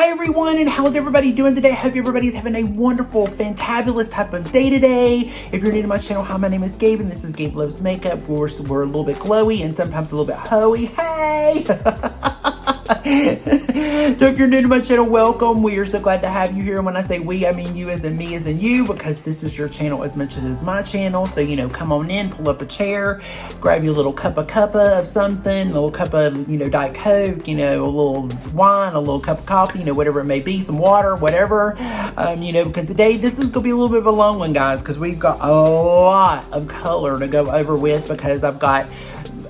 Hi everyone, and how's everybody doing today? I hope everybody's having a wonderful, fantabulous type of day today. If you're new to my channel, hi, my name is Gabe, and this is Gabe Loves Makeup. We're a little bit glowy and sometimes a little bit hoey. Hey! So if you're new to my channel, welcome. We are so glad to have you here. And when I say we, I mean you as in me as in you, because this is your channel as much as it's my channel. So, you know, come on in, pull up a chair, grab you a little cuppa of something, a little cup of, you know, Diet Coke, you know, a little wine, a little cup of coffee, you know, whatever it may be, some water, whatever. You know, because today this is going to be a little bit of a long one, guys, because we've got a lot of color to go over with, because I've got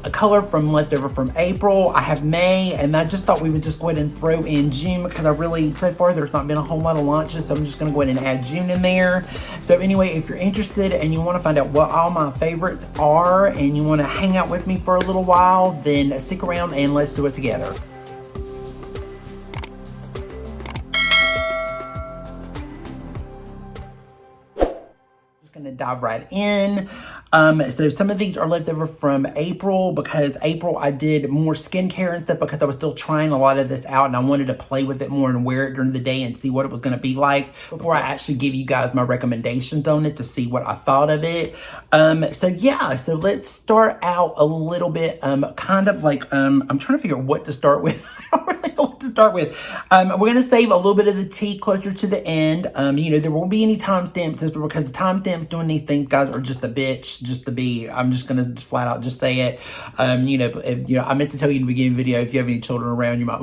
a color from leftover from April. I have May, and I just thought we would just go ahead and throw in June, because I really, so far, there's not been a whole lot of launches, so I'm just gonna go ahead and add June in there. So anyway, if you're interested and you wanna find out what all my favorites are, and you wanna hang out with me for a little while, then stick around and let's do it together. Just gonna dive right in. So some of these are left over from April, because April I did more skincare and stuff, because I was still trying a lot of this out and I wanted to play with it more and wear it during the day and see what it was going to be like before I actually give you guys my recommendations on it to see what I thought of it. So yeah, so let's start out a little bit, kind of like, I'm trying to figure out what to start with. I don't really know what to start with. We're going to save a little bit of the tea closer to the end. You know, there won't be any timestamps, because the timestamps doing these things, guys, are just a bitch. I'm just gonna flat out just say it. You know, I meant to tell you in the beginning of the video, if you have any children around, you might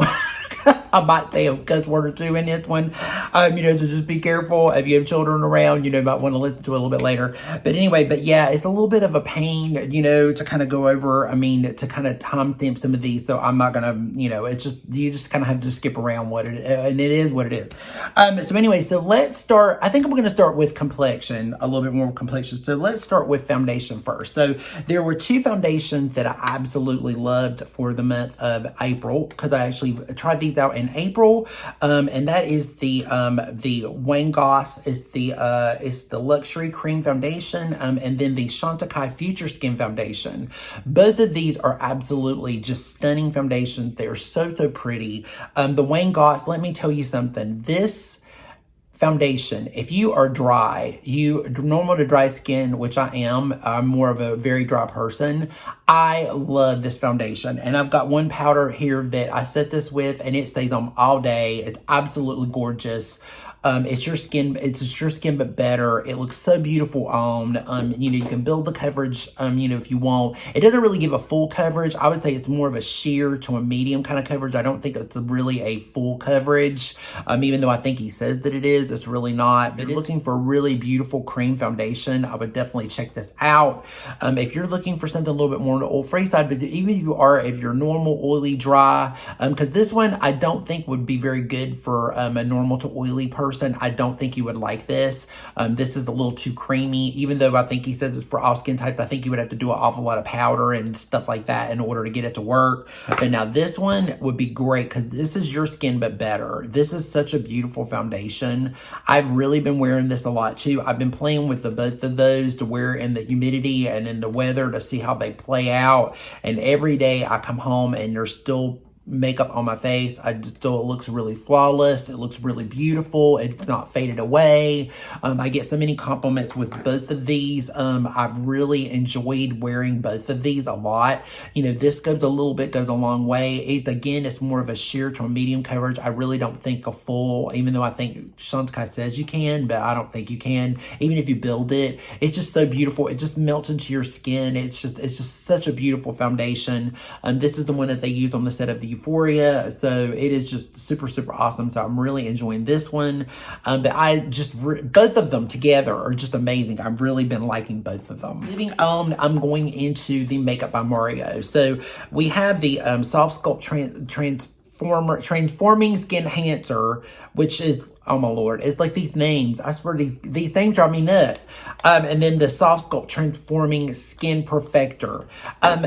I might say a cuss word or two in this one. You know, so just be careful. If you have children around, you know, you might want to listen to it a little bit later. But anyway, but yeah, it's a little bit of a pain, you know, to kind of go over, I mean, to kind of timestamp some of these. So I'm not gonna, you know, it's just, you just kind of have to skip around what it is, and it is what it is. So anyway, so let's start. I think I'm gonna start with complexion, a little bit more complexion. So let's start with foundation first. So there were two foundations that I absolutely loved for the month of April, because I actually tried these out in April, and that is the Wayne Goss is the luxury cream foundation, and then the Chantecaille Future Skin foundation. Both of these are absolutely just stunning foundations. They're so pretty. The Wayne Goss, let me tell you something. This foundation, if you are dry, normal to dry skin, which I am, I'm more of a very dry person, I love this foundation. And I've got one powder here that I set this with, and it stays on all day. It's absolutely gorgeous. It's your skin, but better. It looks so beautiful on. You know, you can build the coverage, you know, if you want. It doesn't really give a full coverage. I would say it's more of a sheer to a medium kind of coverage. I don't think it's really a full coverage. Even though I think he says that it is, it's really not. But if you're looking for a really beautiful cream foundation, I would definitely check this out. If you're looking for something a little bit more on the oil-free side, but even if you're normal, oily, dry, because this one I don't think would be very good for a normal to oily person. I don't think you would like this. This is a little too creamy, even though I think he says it's for all skin types. I think you would have to do an awful lot of powder and stuff like that in order to get it to work. But now this one would be great, because this is your skin, but better. This is such a beautiful foundation. I've really been wearing this a lot too. I've been playing with both of those to wear in the humidity and in the weather to see how they play out. And every day I come home and there's still makeup on my face. It looks really flawless. It looks really beautiful. It's not faded away. I get so many compliments with both of these. I've really enjoyed wearing both of these a lot. You know, this goes a long way. It's more of a sheer to a medium coverage. I really don't think a full, even though I think Chantecaille says you can, but I don't think you can. Even if you build it, it's just so beautiful. It just melts into your skin. It's just such a beautiful foundation. This is the one that they use on the set of the Euphoria, so it is just super awesome. So I'm really enjoying this one, but both of them together are just amazing. I've really been liking both of them. Moving on, I'm going into the Makeup by Mario. So we have the Soft Sculpt Transforming Skin Enhancer, which is, oh my lord, it's like these names, I swear these things drive me nuts. And then the Soft Sculpt Transforming Skin Perfector.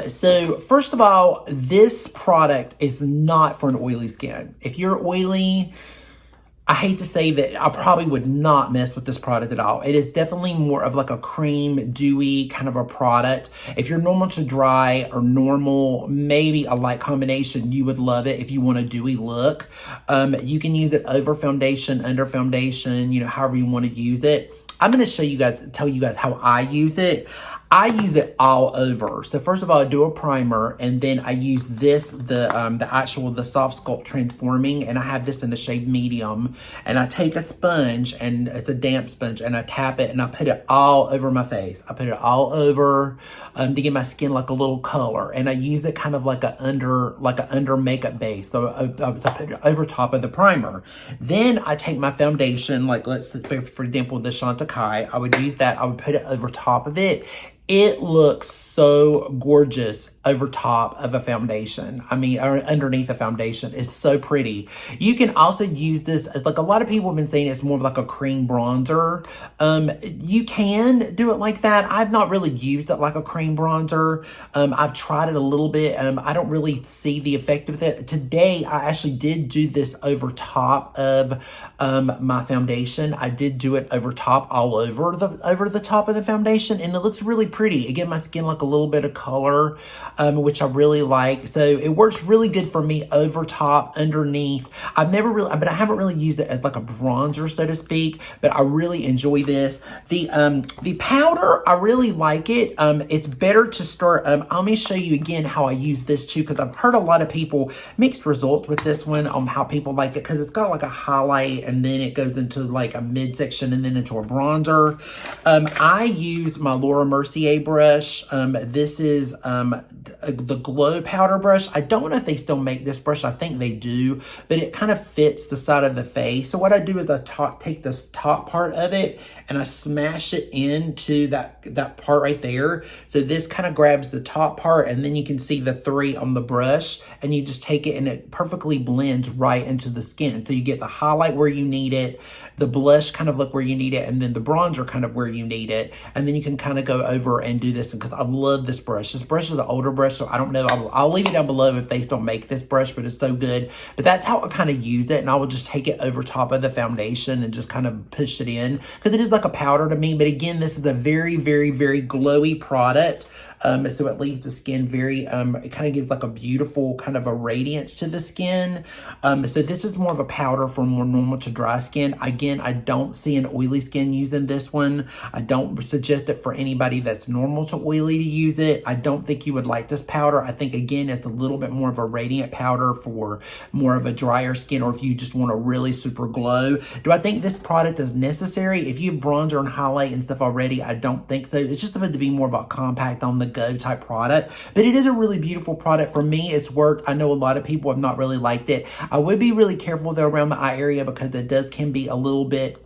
So first of all, this product is not for an oily skin. If you're oily, I hate to say that I probably would not mess with this product at all. It is definitely more of like a cream, dewy kind of a product. If you're normal to dry or normal, maybe a light combination, you would love it if you want a dewy look. You can use it over foundation, under foundation, you know, however you want to use it. I'm going to show you guys, tell you guys how I use it. I use it all over. So first of all, I do a primer, and then I use this, the Soft Sculpt Transforming, and I have this in the shade medium. And I take a sponge, and it's a damp sponge, and I tap it, and I put it all over my face. I put it all over to give my skin like a little color, and I use it kind of like a under makeup base. So I put it over top of the primer. Then I take my foundation, like let's say for example the Chantecaille. I would use that. I would put it over top of it. It looks so gorgeous over top of a foundation. I mean, or underneath a foundation. It's so pretty. You can also use this, like a lot of people have been saying it's more of like a cream bronzer. You can do it like that. I've not really used it like a cream bronzer. I've tried it a little bit. I don't really see the effect of it. Today, I actually did do this over top of my foundation. I did do it over top, all over the top of the foundation, and it looks really pretty. It gives my skin like a little bit of color, which I really like. So it works really good for me over top, underneath. I haven't really used it as like a bronzer, so to speak, but I really enjoy this. The powder, I really like it. It's better to start, let me show you again how I use this too, because I've heard a lot of people mixed results with this one on how people like it, because it's got like a highlight, and then it goes into like a midsection, and then into a bronzer. I use my Laura Mercier brush. This is the Glow Powder brush. I don't know if they still make this brush. I think they do, but it kind of fits the side of the face. So what I do is I take this top part of it, and I smash it into that part right there. So this kind of grabs the top part, and then you can see the three on the brush, and you just take it, and it perfectly blends right into the skin. So you get the highlight where you need it, the blush kind of look where you need it, and then the bronzer kind of where you need it. And then you can kind of go over and do this, because I love this brush. This brush is an older brush, so I don't know. I'll leave it down below if they still make this brush, but it's so good. But that's how I kind of use it, and I will just take it over top of the foundation and just kind of push it in, because it is like a powder to me. But again, this is a very, very, very glowy product. So it leaves the skin very, it kind of gives like a beautiful kind of a radiance to the skin. So this is more of a powder for more normal to dry skin. Again, I don't see an oily skin using this one. I don't suggest it for anybody that's normal to oily to use it. I don't think you would like this powder. I think, again, it's a little bit more of a radiant powder for more of a drier skin, or if you just want a really super glow. Do I think this product is necessary? If you have bronzer and highlight and stuff already, I don't think so. It's just supposed to be more of a compact on the go type product, but it is a really beautiful product. For me, it's worked. I know a lot of people have not really liked it. I would be really careful though around the eye area, because it can be a little bit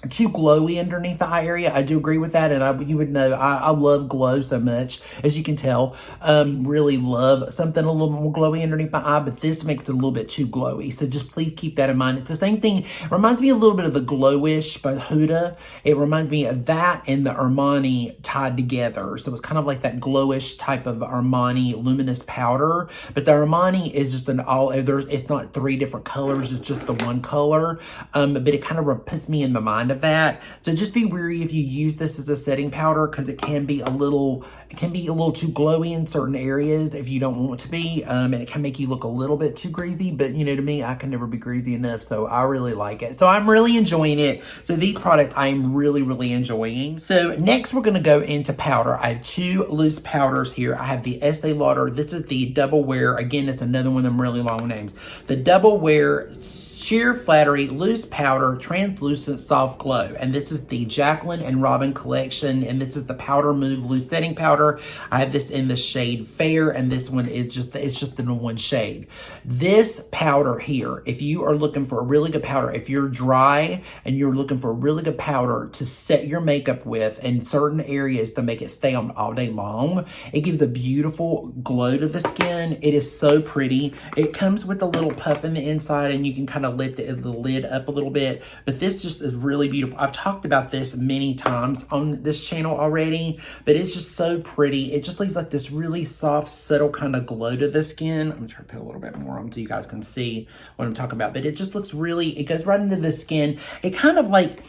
too glowy underneath the eye area. I do agree with that, and you would know I love glow so much, as you can tell. Really love something a little more glowy underneath my eye, but this makes it a little bit too glowy. So just please keep that in mind. It's the same thing. It reminds me a little bit of the Glowish by Huda. It reminds me of that and the Armani tied together. So it's kind of like that glowish type of Armani luminous powder, but the Armani is just it's not three different colors. It's just the one color. But it kind of puts me in the mind of that. So just be wary if you use this as a setting powder, because it can be a little too glowy in certain areas if you don't want it to be, and it can make you look a little bit too greasy. But you know, to me, I can never be greasy enough, so I really like it. So I'm really enjoying it. So these products I am really, really enjoying. So next we're going to go into powder. I have two loose powders here. I have the Estee Lauder. This is the Double Wear. Again, it's another one of them really long names. The Double Wear Sheer Flattery Loose Powder Translucent Soft Glow. And this is the Jacqueline and Robin collection. And this is the Powder Move Loose Setting Powder. I have this in the shade Fair, and this one is just in one shade. This powder here, if you are looking for a really good powder, if you're dry and you're looking for a really good powder to set your makeup with in certain areas to make it stay on all day long, it gives a beautiful glow to the skin. It is so pretty. It comes with a little puff in the inside, and you can kind of of lift the lid up a little bit. But this just is really beautiful. I've talked about this many times on this channel already, but it's just so pretty. It just leaves like this really soft, subtle kind of glow to the skin. I'm gonna try to put a little bit more on so you guys can see what I'm talking about. But it just looks really, it goes right into the skin. It kind of like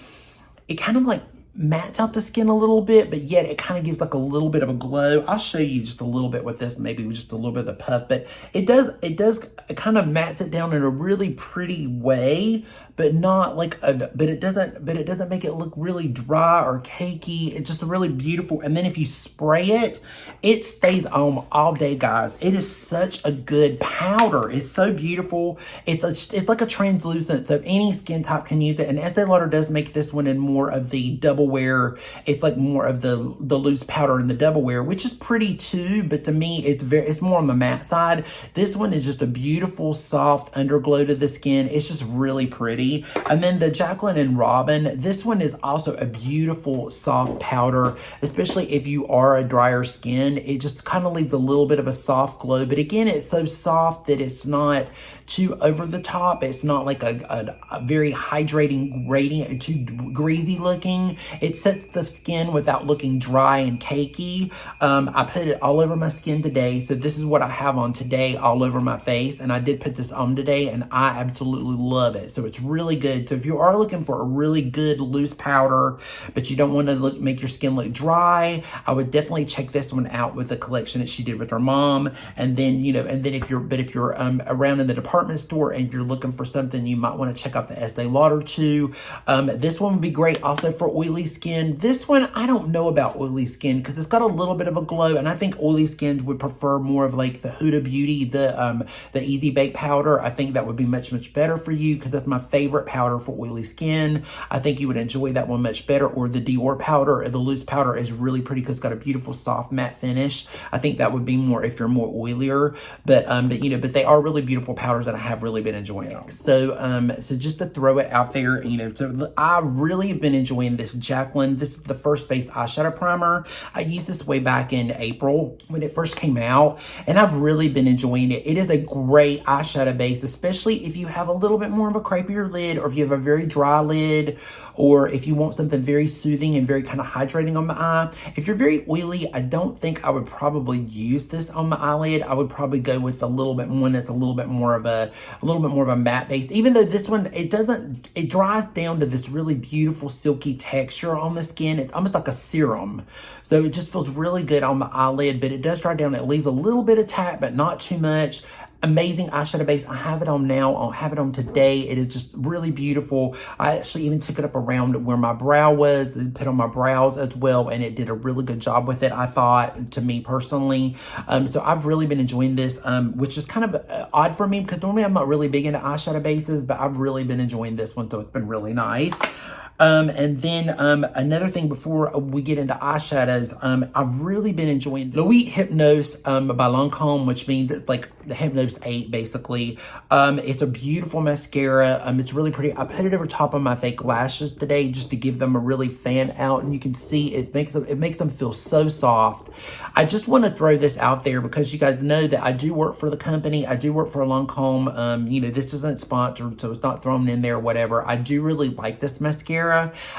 mattes out the skin a little bit, but yet it kind of gives like a little bit of a glow. I'll show you just a little bit with this, maybe with just a little bit of the puff, but it kind of mattes it down in a really pretty way, but not like but it doesn't make it look really dry or cakey. It's just really beautiful. And then if you spray it, it stays on all day, guys. It is such a good powder. It's so beautiful. It's like a translucent, so any skin type can use it. And Estee Lauder does make this one in more of the double wear. It's like more of the loose powder in the double wear, which is pretty too, but to me it's more on the matte side. This one is just a beautiful soft underglow to the skin. It's just really pretty. And then the Jacqueline and Robin, this one is also a beautiful soft powder, especially if you are a drier skin. It just kind of leaves a little bit of a soft glow, but again, it's so soft that it's not too over the top. It's not like a very hydrating, radiant, too greasy looking. It sets the skin without looking dry and cakey. I put it all over my skin today, so this is what I have on today all over my face, and I did put this on today, and I absolutely love it. So it's really good. So if you are looking for a really good loose powder, but you don't want to make your skin look dry, I would definitely check this one out with the collection that she did with her mom. And then, you know, and then if you're around in the department store and you're looking for something, you might want to check out the Estee Lauder too. This one would be great also for oily skin. This one, I don't know about oily skin because it's got a little bit of a glow, and I think oily skins would prefer more of like the Huda Beauty, the Easy Bake powder. I think that would be much better for you because that's my favorite powder for oily skin. I think you would enjoy that one much better. Or the DIOR powder, or the loose powder, is really pretty because it's got a beautiful soft matte finish. I think that would be more if you're more oilier, but you know, but they are really beautiful powders that I have really been enjoying. So just to throw it out there, you know, so I really have been enjoying this Jacqueline. This is the First Base eyeshadow primer. I used this way back in April when it first came out, and I've really been enjoying it. It is a great eyeshadow base, especially if you have a little bit more of a crepier lid, or if you have a very dry lid, or if you want something very soothing and very kind of hydrating on the eye. If you're very oily, I don't think I would probably use this on my eyelid. I would probably go with a little bit one that's a little bit more of a matte base. Even though this one, it dries down to this really beautiful silky texture on the skin. It's almost like a serum. So it just feels really good on the eyelid, but it does dry down. It leaves a little bit of tap, but not too much. Amazing eyeshadow base. I have it on now. I'll have it on today. It is just really beautiful. I actually even took it up around where my brow was and put on my brows as well, and it did a really good job with it, I thought, to me personally. So I've really been enjoying this, which is kind of odd for me because normally I'm not really big into eyeshadow bases, but I've really been enjoying this one, so it's been really nice. And then another thing before we get into eyeshadows, I've really been enjoying Louis Hypnose by Lancome, which means it's like the Hypnose 8 basically. It's a beautiful mascara. It's really pretty. I put it over top of my fake lashes today just to give them a really fan out, and you can see it makes them feel so soft. I just want to throw this out there because you guys know that I do work for the company. I do work for Lancome. You know, this isn't sponsored, so it's not thrown in there or whatever. I do really like this mascara.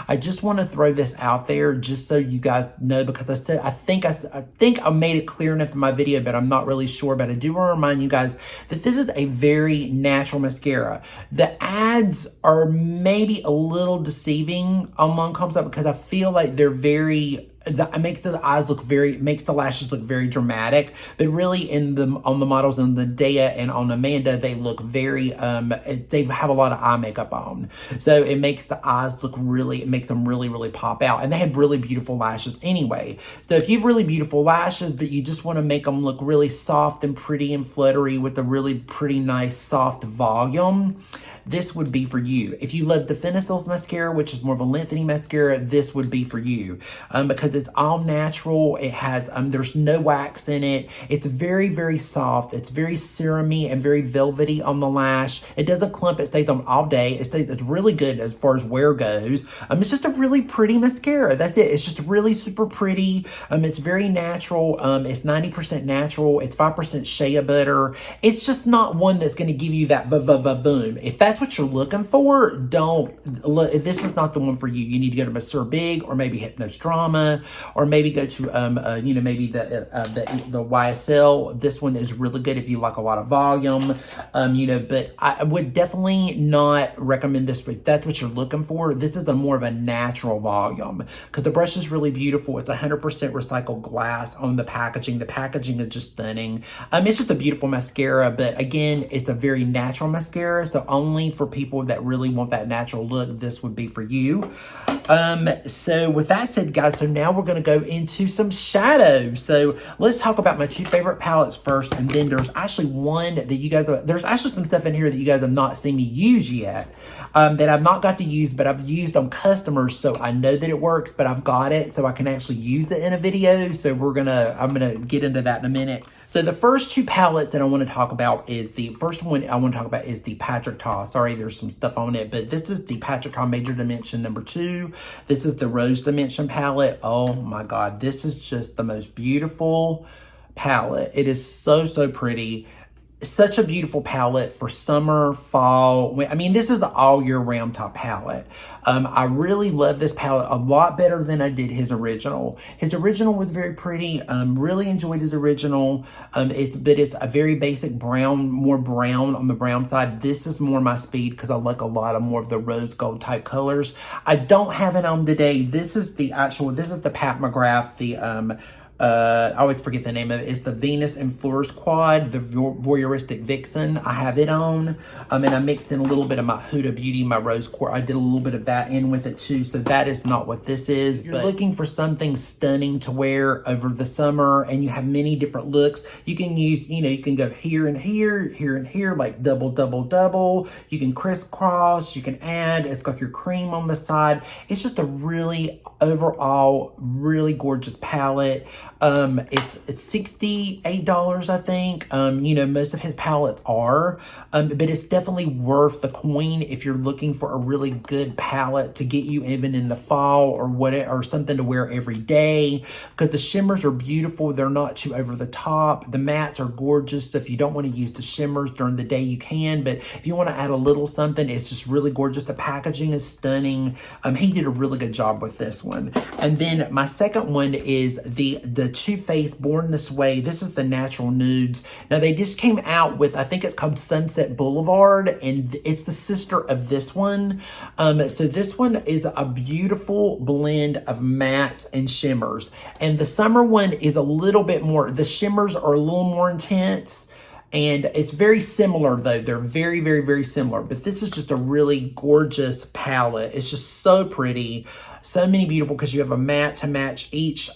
I just want to throw this out there just so you guys know, because I think I made it clear enough in my video, but I'm not really sure. But I do want to remind you guys that this is a very natural mascara. The ads are maybe a little deceiving on Lancome stuff because I feel like they're very... It makes the lashes look very dramatic, but really on the models on the Dea and on Amanda, they look very, they have a lot of eye makeup on. So it makes the eyes look really, it makes them really, really pop out. And they have really beautiful lashes anyway. So if you have really beautiful lashes, but you just want to make them look really soft and pretty and fluttery with a really pretty nice soft volume, this would be for you. If you love the Finisils mascara, which is more of a lengthening mascara, this would be for you because it's all natural. It has, there's no wax in it. It's very, very soft. It's very serumy and very velvety on the lash. It doesn't clump. It stays on all day. It's really good as far as wear goes. It's just a really pretty mascara. That's it. It's just really super pretty. It's very natural. It's 90% natural. It's 5% shea butter. It's just not one that's going to give you that boom. If that's that's what you're looking for, if this is not the one for you, you need to go to Mascara Big, or maybe Hypnos Drama, or maybe go to, you know, maybe the YSL. This one is really good if you like a lot of volume, you know, but I would definitely not recommend this, but if that's what you're looking for. This is more of a natural volume, because the brush is really beautiful. It's 100% recycled glass on the packaging. The packaging is just stunning. It's just a beautiful mascara, but again, it's a very natural mascara, so only for people that really want that natural look, this would be for you. So with that said, guys, so now we're going to go into some shadows. So let's talk about my 2 favorite palettes first, and then there's actually one that you guys, there's actually some stuff in here that you guys have not seen me use yet, that I've not got to use, but I've used on customers, so I know that it works, but I've got it, so I can actually use it in a video. So I'm gonna get into that in a minute. So the first 2 palettes that I want to talk about is the first one I want to talk about is the Patrick Ta. Sorry, there's some stuff on it, but this is the Patrick Ta Major Dimension number 2. This is the Rose Dimension palette. Oh my God, this is just the most beautiful palette. It is so, so pretty. Such a beautiful palette for summer, fall. I mean, this is the all year round type palette. I really love this palette a lot better than I did his original. His original was very pretty. Really enjoyed his original. But it's a very basic brown, more brown on the brown side. This is more my speed because I like a lot of more of the rose gold type colors. I don't have it on today. This is the Pat McGrath, the I always forget the name of it. It's the Venus and Fleurs Quad, the Voyeuristic Vixen. I have it on. And I mixed in a little bit of my Huda Beauty, my Rose Quartz. I did a little bit of that in with it too. So that is not what this is. If you're looking for something stunning to wear over the summer and you have many different looks, you can use, you know, you can go here and here, here and here, like double, double, double. You can crisscross, you can add. It's got your cream on the side. It's just a really, overall, really gorgeous palette. It's $68, I think. You know, most of his palettes are, but it's definitely worth the coin if you're looking for a really good palette to get you even in the fall or whatever, or something to wear every day, because the shimmers are beautiful. They're not too over the top. The mattes are gorgeous. So if you don't want to use the shimmers during the day, you can, but if you want to add a little something, it's just really gorgeous. The packaging is stunning. He did a really good job with this one. And then my second one is the Too Faced Born This Way. This is the Natural Nudes. Now they just came out with, I think it's called Sunset Boulevard, and it's the sister of this one. So this one is a beautiful blend of mattes and shimmers. And the summer one is a little bit more, the shimmers are a little more intense. And it's very similar though. They're very, very, very similar. But this is just a really gorgeous palette. It's just so pretty. So many beautiful, because you have a matte to match each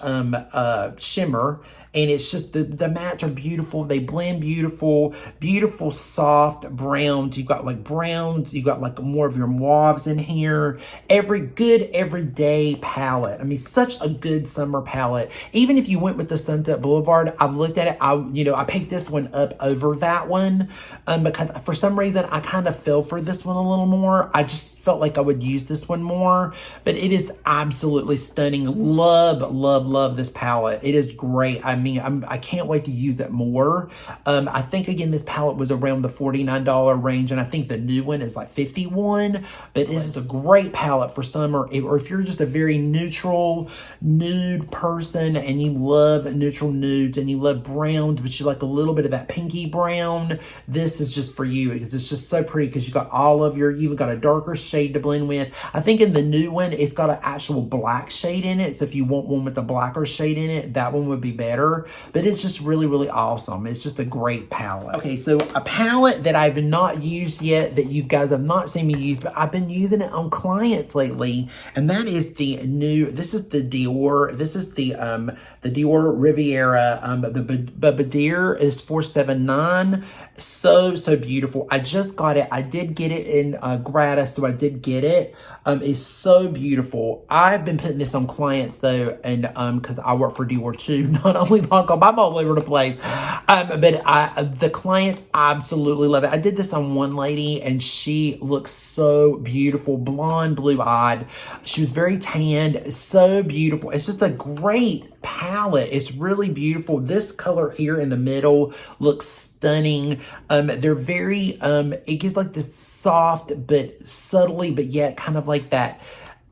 shimmer. And it's just, the mattes are beautiful. They blend beautiful, beautiful soft browns. You've got like browns. You've got like more of your mauves in here. Everyday palette. I mean, such a good summer palette. Even if you went with the Sunset Boulevard, I've looked at it. I picked this one up over that one because for some reason I kind of fell for this one a little more. I just felt like I would use this one more, but it is absolutely stunning. Love, love, love this palette. It is great. I mean, I can't wait to use it more. I think again, this palette was around the $49 range, and I think the new one is like $51, but this is a great palette for summer. Or if you're just a very neutral nude person and you love neutral nudes and you love browns, but you like a little bit of that pinky brown, this is just for you, because it's just so pretty, because you got you even got a darker shade to blend with. I think in the new one, it's got an actual black shade in it. So if you want one with a blacker shade in it, that one would be better. But it's just really, really awesome. It's just a great palette. Okay, so a palette that I've not used yet, that you guys have not seen me use, but I've been using it on clients lately, and that is the new, this is the DIOR. This is the DIOR Riviera. The Badir is $479. So beautiful. I just got it. I did get it in gratis, so I did get it. It's so beautiful. I've been putting this on clients though, and because I work for DIOR too, not only Lancome, I'm all over the place. But the clients absolutely love it. I did this on one lady, and she looks so beautiful, blonde, blue-eyed. She was very tanned, so beautiful. It's just a great palette. It's really beautiful. This color here in the middle looks stunning. They're very, it gives like this soft, but subtly, but yet kind of like that.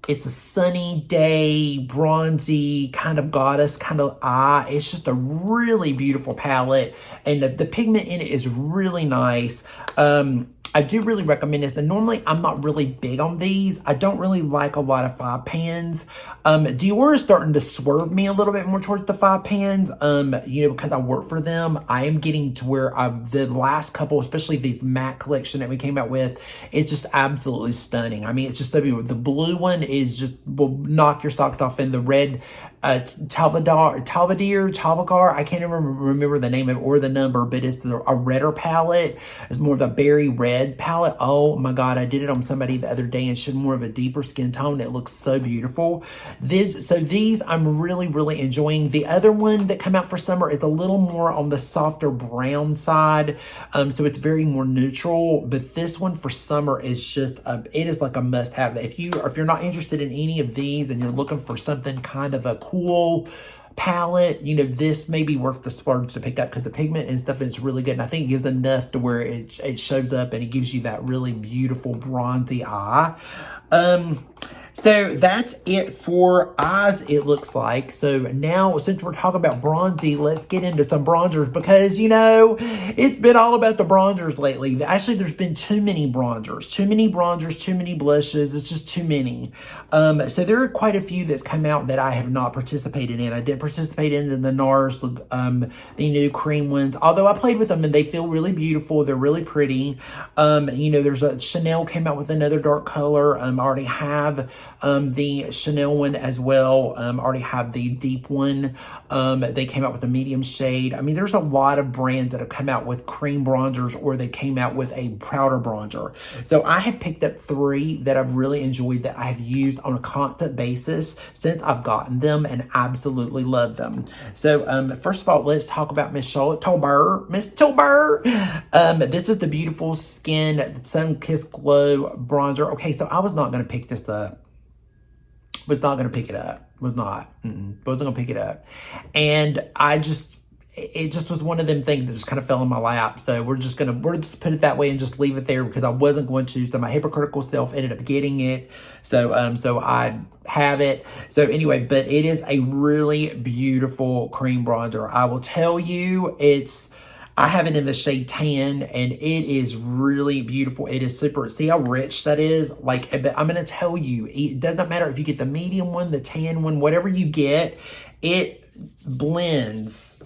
It's a sunny day, bronzy, kind of goddess kind of eye. It's just a really beautiful palette. And the pigment in it is really nice. I do really recommend this. And normally I'm not really big on these. I don't really like a lot of 5 pans. DIOR is starting to swerve me a little bit more towards the 5 pans. You know, because I work for them, I am getting to where the last couple, especially these matte collection that we came out with, it's just absolutely stunning. I mean, it's just so beautiful. The blue one is just, will knock your socks off, and the red Talvagar, I can't even remember the name of it or the number, but it's a redder palette. It's more of a berry red palette. Oh my God, I did it on somebody the other day and showed more of a deeper skin tone. It looks so beautiful. So these I'm really, really enjoying. The other one that came out for summer is a little more on the softer brown side. So it's very more neutral, but this one for summer is just, it is like a must have. If you're not interested in any of these and you're looking for something kind of a cool palette, you know, this may be worth the splurge to pick up, because the pigment and stuff is really good. And I think it gives enough to where it shows up and it gives you that really beautiful bronzy eye. So that's it for eyes, it looks like. So now, since we're talking about bronzy, let's get into some bronzers, because, you know, it's been all about the bronzers lately. Actually, there's been too many bronzers, too many blushes. It's just too many. So there are quite a few that's come out that I have not participated in. I did participate in the NARS, the new cream ones, although I played with them and they feel really beautiful. They're really pretty. You know, there's a Chanel came out with another dark color. I already have the Chanel one as well. Already have the deep one. They came out with a medium shade. I mean, there's a lot of brands that have come out with cream bronzers, or they came out with a powder bronzer. So I have picked up 3 that I've really enjoyed, that I have used on a constant basis since I've gotten them, and absolutely love them. So first of all, let's talk about Miss Charlotte Tilbury. Miss Tilbury. This is the Beautiful Skin Sun Kissed Glow bronzer. Okay, so I was not going to pick this up. Was not going to pick it up. Was not. Wasn't going to pick it up. And it just was one of them things that just kind of fell in my lap. So we're just put it that way and just leave it there, because I wasn't going to. So my hypocritical self ended up getting it. So, so I have it. So anyway, but it is a really beautiful cream bronzer. I will tell you, I have it in the shade tan, and it is really beautiful. It is super, see how rich that is? Like, but I'm going to tell you, it doesn't matter if you get the medium one, the tan one, whatever you get, it blends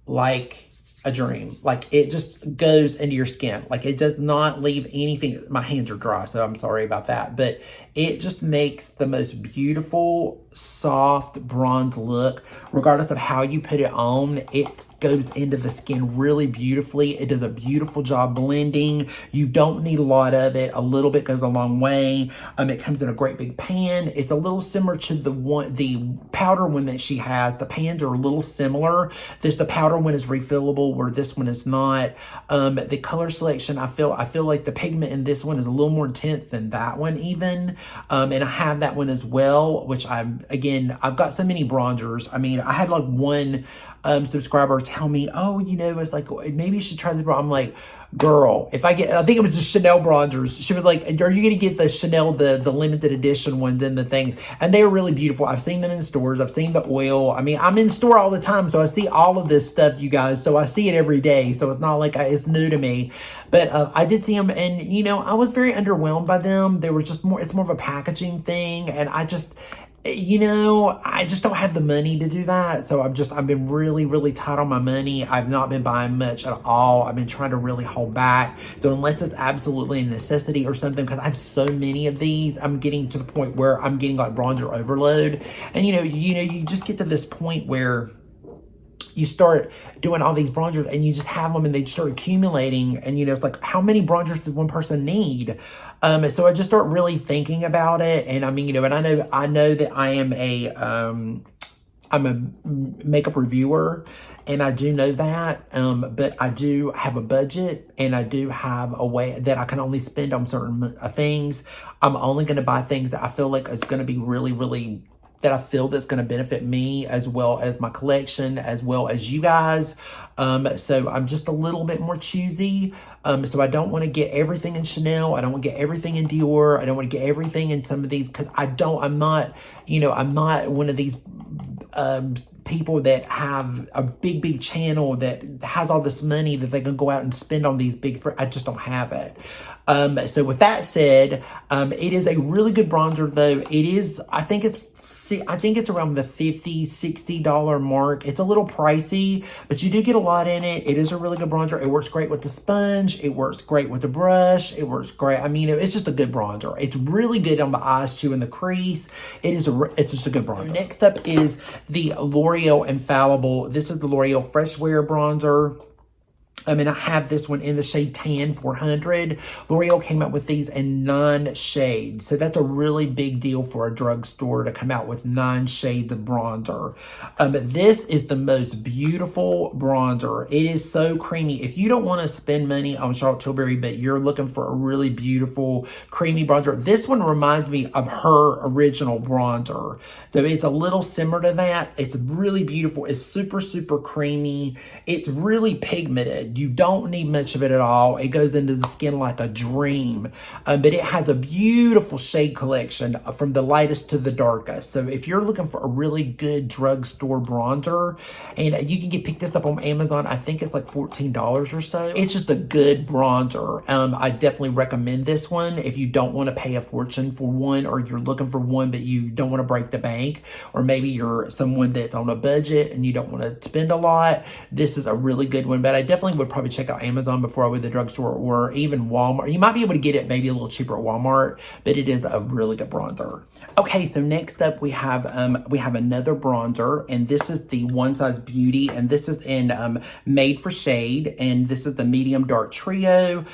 like a dream. Like, it just goes into your skin. Like, it does not leave anything. My hands are dry, so I'm sorry about that. But it just makes the most beautiful, soft bronze look. Regardless of how you put it on, it goes into the skin really beautifully. It does a beautiful job blending. You don't need a lot of it. A little bit goes a long way. It comes in a great big pan. It's a little similar to the powder one that she has. The pans are a little similar. The powder one is refillable, where this one is not. The color selection, I feel like the pigment in this one is a little more intense than that one even. And I have that one as well, which I've got so many bronzers. I mean, I had like one subscriber tell me, oh, you know, it's like, maybe you should try this bronzer. I'm like, girl, I think it was just Chanel bronzers. She was like, are you going to get the Chanel, the limited edition ones and the thing? And they are really beautiful. I've seen them in stores. I've seen the oil. I mean, I'm in store all the time, so I see all of this stuff, you guys. So I see it every day. So it's not like it's new to me. But I did see them, and, you know, I was very underwhelmed by them. They were just it's more of a packaging thing. And I just don't have the money to do that. So I've been really, really tight on my money. I've not been buying much at all. I've been trying to really hold back. So unless it's absolutely a necessity or something, because I have so many of these, I'm getting to the point where I'm getting like bronzer overload. And you just get to this point where you start doing all these bronzers and you just have them and they start accumulating, and it's like, how many bronzers does one person need? So I just start really thinking about it. And I mean, and I know that I am I'm a makeup reviewer, and I do know that, but I do have a budget, and I do have a way that I can only spend on certain things. I'm only going to buy things that I feel like is going to be really, really that I feel that's going to benefit me as well as my collection, as well as you guys. So I'm just a little bit more choosy. So I don't want to get everything in Chanel. I don't want to get everything in Dior. I don't want to get everything in some of these, because I'm not one of these people that have a big channel that has all this money that they can go out and spend on these big, I just don't have it. So with that said, it is a really good bronzer though. It is, I think it's around the $50, $60 mark. It's a little pricey, but you do get a lot in it. It is a really good bronzer. It works great with the sponge. It works great with the brush. It works great. I mean, it's just a good bronzer. It's really good on the eyes too, in the crease. It's just a good bronzer. Next up is the L'Oreal Infallible. This is the L'Oreal Fresh Wear Bronzer. And I have this one in the shade Tan 400. L'Oreal came out with these in 9 shades. So that's a really big deal for a drugstore to come out with 9 shades of bronzer. This is the most beautiful bronzer. It is so creamy. If you don't want to spend money on Charlotte Tilbury, but you're looking for a really beautiful, creamy bronzer, this one reminds me of her original bronzer. So it's a little similar to that. It's really beautiful. It's super, super creamy. It's really pigmented. You don't need much of it at all. It goes into the skin like a dream. But it has a beautiful shade collection from the lightest to the darkest. So if you're looking for a really good drugstore bronzer, and you can pick this up on Amazon, I think it's like $14 or so. It's just a good bronzer. I definitely recommend this one if you don't want to pay a fortune for one, or you're looking for one but you don't want to break the bank, or maybe you're someone that's on a budget and you don't want to spend a lot. This is a really good one, but I definitely would probably check out Amazon before I would the drugstore, or even Walmart. You might be able to get it maybe a little cheaper at Walmart, but it is a really good bronzer. Okay, so next up we have another bronzer, and this is the One Size Beauty, and this is in Made for Shade, and this is the medium dark trio.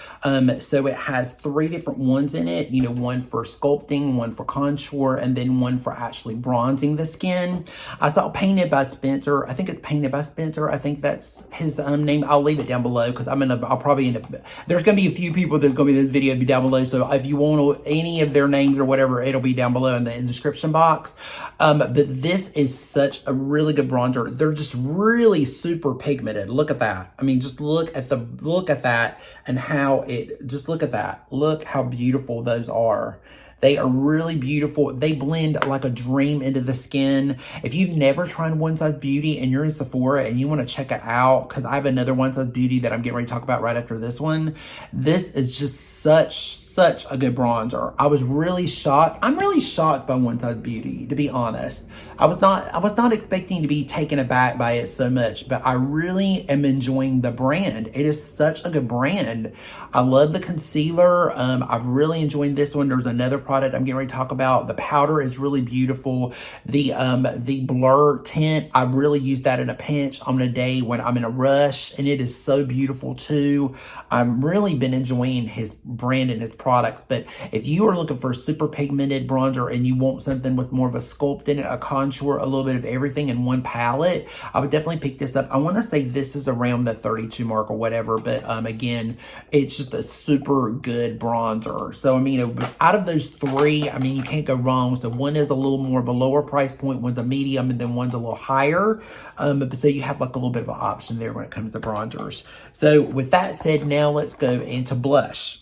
So it has 3 different ones in it, one for sculpting, one for contour, and then one for actually bronzing the skin. I saw Painted by Spencer. I think it's Painted by Spencer. I think that's his name. I'll leave it down below, because I'll probably end up, there's going to be a few people that's going to be in this video be down below. So if you want any of their names or whatever, it'll be down below in the description box. But this is such a really good bronzer. They're just really super pigmented. Look at that. I mean, just look at that and how just look at that. Look how beautiful those are. They are really beautiful. They blend like a dream into the skin. If you've never tried One Size Beauty and you're in Sephora and you want to check it out, because I have another One Size Beauty that I'm getting ready to talk about right after this one. This is just such a good bronzer. I was really shocked. I'm really shocked by One Size Beauty, to be honest. I was not expecting to be taken aback by it so much, but I really am enjoying the brand. It is such a good brand. I love the concealer. I've really enjoyed this one. There's another product I'm getting ready to talk about. The powder is really beautiful. The blur tint, I really use that in a pinch on a day when I'm in a rush, and it is so beautiful too. I've really been enjoying his brand and his products. But if you are looking for a super pigmented bronzer and you want something with more of a sculpt in it, a contour, a little bit of everything in one palette, I would definitely pick this up. I want to say this is around the 32 mark or whatever, but again, it's just a super good bronzer. So I mean, out of those 3, I mean, you can't go wrong. So one is a little more of a lower price point, one's a medium, and then one's a little higher. But so you have like a little bit of an option there when it comes to bronzers. So with that said, now let's go into blush.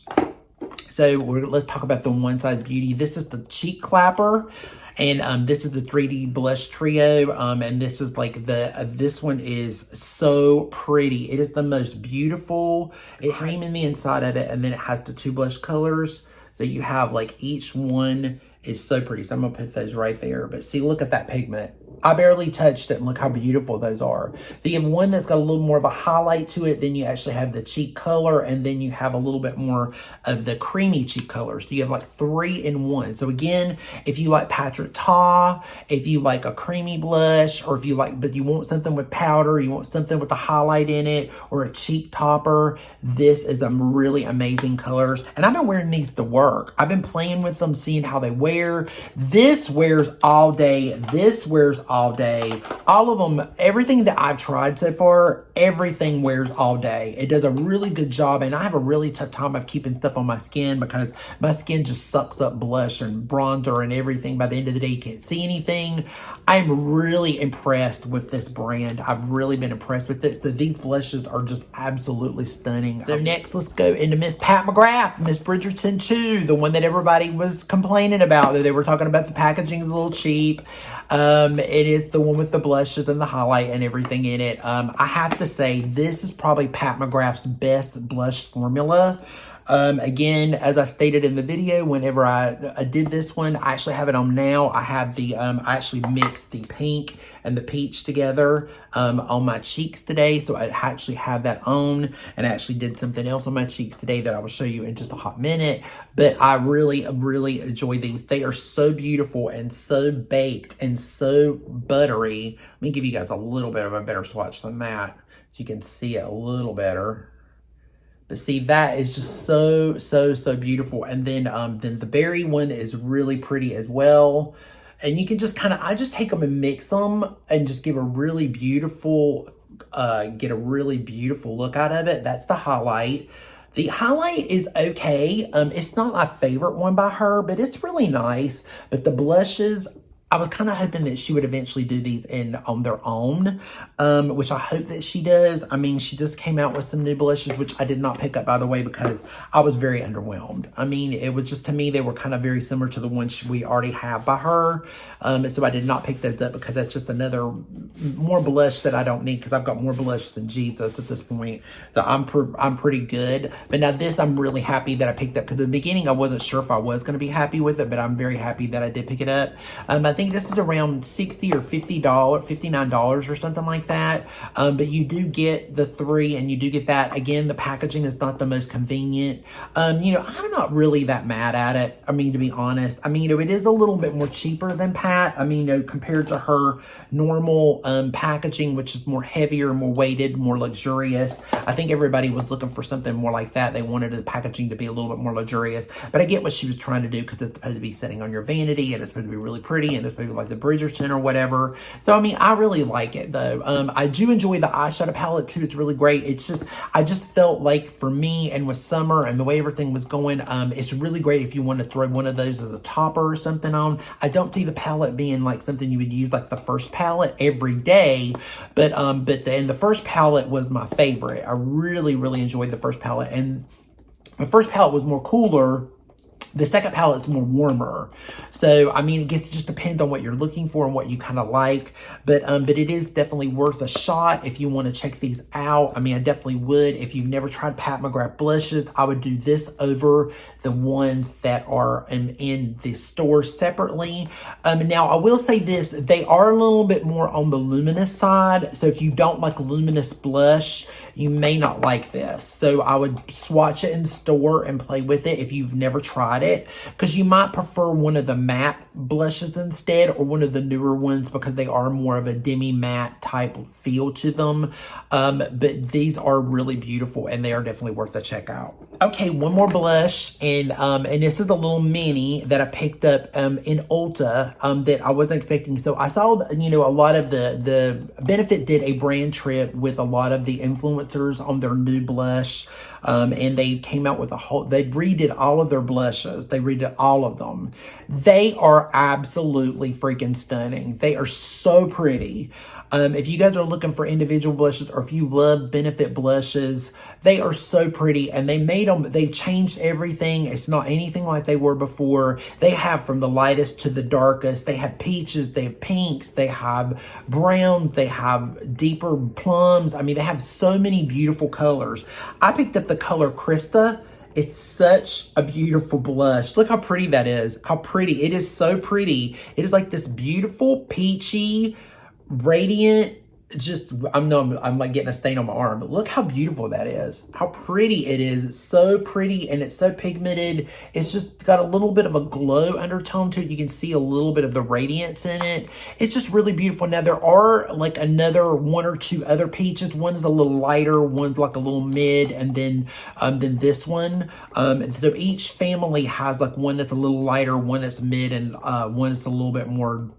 So let's talk about the One Size Beauty. This is the Cheek Clapper, and this is the 3D Blush Trio, and this is like this one is so pretty. It is the most beautiful. It's cream in the inside of it, and then it has the 2 blush colors. So you have like each one is so pretty. So I'm gonna put those right there. But see, look at that pigment. I barely touched it, and look how beautiful those are. So you have one that's got a little more of a highlight to it, then you actually have the cheek color, and then you have a little bit more of the creamy cheek color. So you have like 3 in 1. So again, if you like Patrick Ta, if you like a creamy blush, or if you like, but you want something with powder, you want something with a highlight in it, or a cheek topper, this is some really amazing colors. And I've been wearing these to work. I've been playing with them, seeing how they wear. This wears all day. This wears all day. All of them, everything that I've tried so far, everything wears all day. It does a really good job, and I have a really tough time of keeping stuff on my skin because my skin just sucks up blush and bronzer and everything. By the end of the day, you can't see anything. I'm really impressed with this brand. I've really been impressed with it. So these blushes are just absolutely stunning. So next, let's go into Miss Pat McGrath, Miss Bridgerton 2, the one that everybody was complaining about. That they were talking about the packaging is a little cheap. It is the one with the blushes and the highlight and everything in it. I have to say, this is probably Pat McGrath's best blush formula. Again, as I stated in the video, whenever I did this one, I actually have it on now. I have the, I actually mixed the pink and the peach together, on my cheeks today. So I actually have that on, and I actually did something else on my cheeks today that I will show you in just a hot minute. But I really, really enjoy these. They are so beautiful and so baked and so buttery. Let me give you guys a little bit of a better swatch than that, so you can see it a little better. But see, that is just so, so beautiful. And then the berry one is really pretty as well. And you can just kind of, I just take them and mix them and just give a really beautiful, get a really beautiful look out of it. That's the highlight. The highlight is okay. It's not my favorite one by her, but it's really nice. But the blushes, I was kind of hoping that she would eventually do these on their own, which I hope that she does. I mean, she just came out with some new blushes, which I did not pick up, by the way, because I was very underwhelmed. I mean, it was just, to me, they were kind of very similar to the ones we already have by her. So I did not pick those up because that's just another more blush that I don't need, because I've got more blush than Jesus at this point. So I'm pretty good. But now this, I'm really happy that I picked up, because in the beginning, I wasn't sure if I was going to be happy with it, but I'm very happy that I did pick it up. I think this is around $60 or $59 or something like that. But you do get the 3, and you do get that. Again, the packaging is not the most convenient. You know, I'm not really that mad at it. I mean, to be honest, I mean, you know, it is a little bit more cheaper than Pat. I mean, you know, compared to her normal packaging, which is more heavier, more weighted, more luxurious. I think everybody was looking for something more like that. They wanted the packaging to be a little bit more luxurious. But I get what she was trying to do, because it's supposed to be sitting on your vanity, and it's supposed to be really pretty, and it's supposed to be like the Bridgerton or whatever. So, I mean, I really like it, though. I do enjoy the eyeshadow palette, too. It's really great. It's just, I just felt like, for me, and with summer and the way everything was going, it's really great if you want to throw one of those as a topper or something on. I don't see the palette being like something you would use like the first palette every day, but the first palette was my favorite. I really, really enjoyed the first palette, and the first palette was more cooler. The second palette is more warmer. So, I mean, it just depends on what you're looking for and what you kind of like. But it is definitely worth a shot if you want to check these out. I mean, I definitely would. If you've never tried Pat McGrath blushes, I would do this over the ones that are in the store separately. Now, I will say this. They are a little bit more on the luminous side. So, if you don't like luminous blush, you may not like this. So, I would swatch it in store and play with it if you've never tried it, because you might prefer one of the matte blushes instead, or one of the newer ones, because they are more of a demi matte type feel to them. But these are really beautiful, and they are definitely worth a check out. Okay, one more blush, and this is a little mini that I picked up in Ulta that I wasn't expecting. So I saw, you know, a lot of the Benefit did a brand trip with a lot of the influencers on their new blush. And they came out with they redid all of their blushes. They redid all of them. They are absolutely freaking stunning. They are so pretty. If you guys are looking for individual blushes, or if you love Benefit blushes, they are so pretty, and they've changed everything. It's not anything like they were before. They have from the lightest to the darkest. They have peaches, they have pinks, they have browns, they have deeper plums. I mean, they have so many beautiful colors. I picked up the color Krista. It's such a beautiful blush. Look how pretty that is. How pretty. It is so pretty. It is like this beautiful, peachy, radiant, just, I'm like getting a stain on my arm, but look how beautiful that is. How pretty it is. It's so pretty, and it's so pigmented. It's just got a little bit of a glow undertone to it. You can see a little bit of the radiance in it. It's just really beautiful. Now, there are like another 1 or 2 other peaches. One's a little lighter, one's like a little mid, and then this one. So each family has like one that's a little lighter, one that's mid, and one that's a little bit more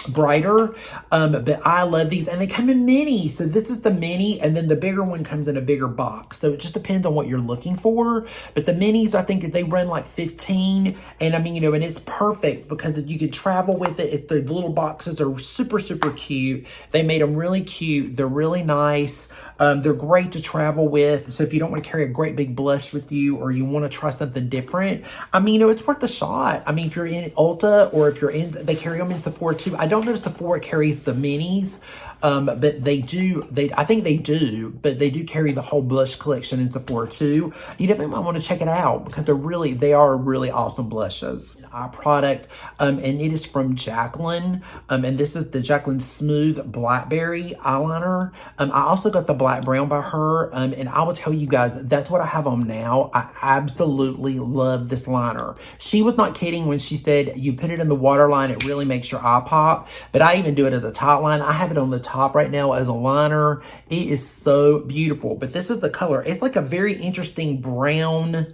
brighter, but I love these, and they come in mini. So this is the mini, and then the bigger one comes in a bigger box. So it just depends on what you're looking for. But the minis, I think they run like 15, and I mean, you know, and it's perfect because you can travel with it. The little boxes are super, super cute. They made them really cute. They're really nice. They're great to travel with. So if you don't want to carry a great big blush with you, or you want to try something different, I mean, you know, it's worth a shot. I mean, if you're in Ulta, or if you're in, they carry them in Sephora too. I don't know if Sephora carries the minis, but they do. I think they do, but they do carry the whole blush collection in Sephora too. You definitely might want to check it out because they are really awesome blushes. An eye product, and it is from Jacqueline, and this is the Jacqueline Smooth Blackberry eyeliner. I also got the black brown by her, and I will tell you guys, that's what I have on now. I absolutely love this liner. She was not kidding when she said you put it in the waterline, it really makes your eye pop, but I even do it as a top line. I have it on the top right now as a liner. It is so beautiful, but this is the color. It's like a very interesting brown.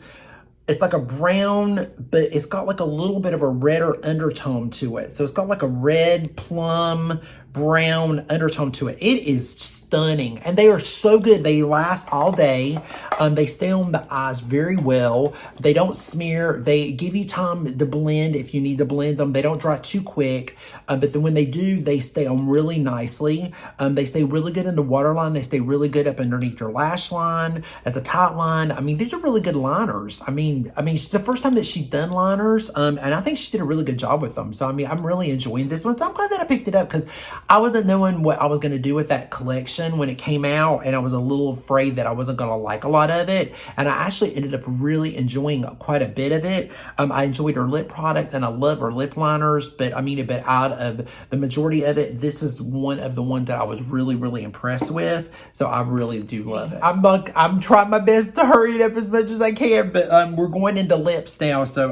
It's like a brown, but it's got like a little bit of a redder undertone to it. So it's got like a red plum brown undertone to it. It is stunning, and they are so good. They last all day. They stay on the eyes very well. They don't smear. They give you time to blend if you need to blend them. They don't dry too quick, but then when they do, they stay on really nicely. They stay really good in the waterline. They stay really good up underneath your lash line, at the top line. I mean, these are really good liners. I mean, it's the first time that she's done liners, and I think she did a really good job with them. So, I mean, I'm really enjoying this one. So I'm glad that I picked it up because I wasn't knowing what I was going to do with that collection when it came out, and I was a little afraid that I wasn't going to like a lot of it, and I actually ended up really enjoying quite a bit of it. I enjoyed her lip product, and I love her lip liners, but I mean, but out of the majority of it, this is one of the ones that I was really, really impressed with, so I really do love it. I'm trying my best to hurry it up as much as I can, but we're going into lips now, so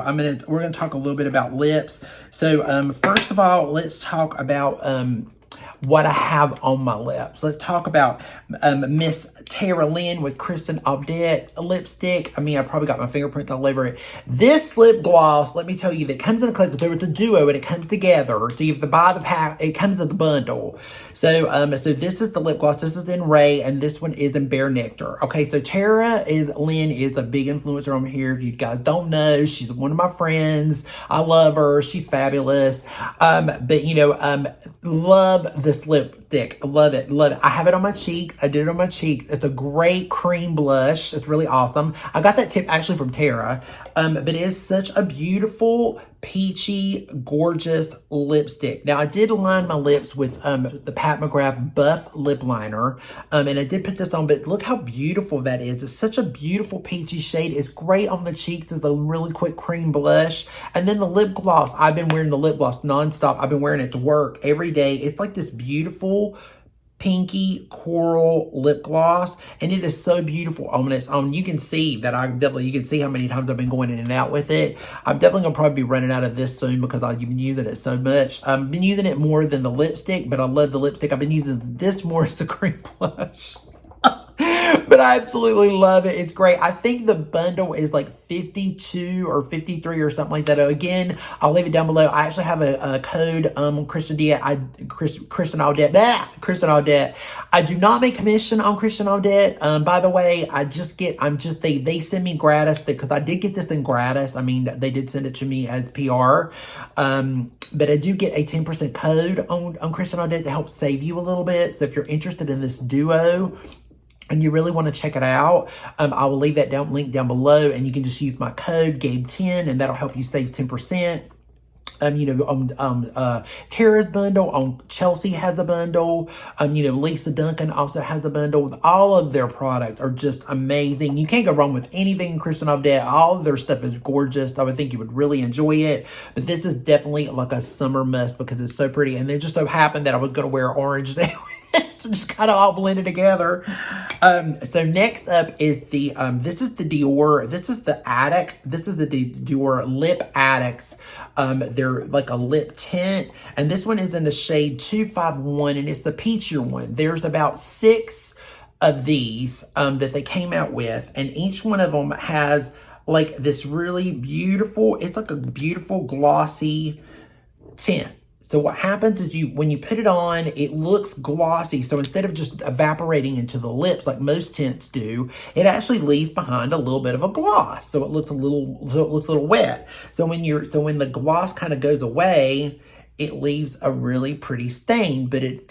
we're gonna talk a little bit about lips. So first of all, let's talk about what I have on my lips. Let's talk about Miss Tara Lynn with Kristen Audette lipstick. I mean, I probably got my fingerprints all over it. This lip gloss, let me tell you, that comes in a collection. There was a duo, and it comes together. So you have to buy the pack. It comes in the bundle. So this is the lip gloss. This is in Ray, and this one is in Bare Nectar. Okay, so Lynn is a big influencer on here. If you guys don't know, she's one of my friends. I love her. She's fabulous. But you know, love this lipstick. Love it. Love it. I have it on my cheeks. I did it on my cheeks. It's a great cream blush. It's really awesome. I got that tip actually from Tara. But it is such a beautiful, peachy, gorgeous lipstick. Now, I did line my lips with the Pat McGrath Buff Lip Liner. And I did put this on, but look how beautiful that is. It's such a beautiful peachy shade. It's great on the cheeks. It's a really quick cream blush. And then the lip gloss. I've been wearing the lip gloss nonstop. I've been wearing it to work every day. It's like this beautiful pinky coral lip gloss, and it is so beautiful on its own. You can see that you can see how many times I've been going in and out with it. I'm definitely gonna probably be running out of this soon because I've been using it so much. I've been using it more than the lipstick, but I love the lipstick. I've been using this more as a cream blush. But I absolutely love it. It's great. I think the bundle is like 52 or 53 or something like that. Again, I'll leave it down below. I actually have a code Kristen Audette. I do not make commission on Kristen Audette. By the way, they send me gratis because I did get this in gratis. I mean, they did send it to me as PR. But I do get a 10% code on Kristen Audette to help save you a little bit. So if you're interested in this duo, and you really want to check it out, I will leave that link down below, and you can just use my code Gabe10, and that'll help you save 10%. Tara's bundle, on Chelsea has a bundle, Lisa Duncan also has a bundle. All of their products are just amazing. You can't go wrong with anything Kristen Audette. All of their stuff is gorgeous. I would think you would really enjoy it, but this is definitely like a summer must because it's so pretty, and it just so happened that I was going to wear orange. So just kind of all blended together. So next up is this is the Dior. This is the Addict. This is the Dior Lip Addicts. They're like a lip tint. And this one is in the shade 251, and it's the peachier one. There's about 6 of these that they came out with, and each one of them has like this really beautiful, it's like a beautiful glossy tint. So what happens is when you put it on, it looks glossy. So instead of just evaporating into the lips like most tints do, it actually leaves behind a little bit of a gloss. So it looks a little wet. So when the gloss kind of goes away, it leaves a really pretty stain, but it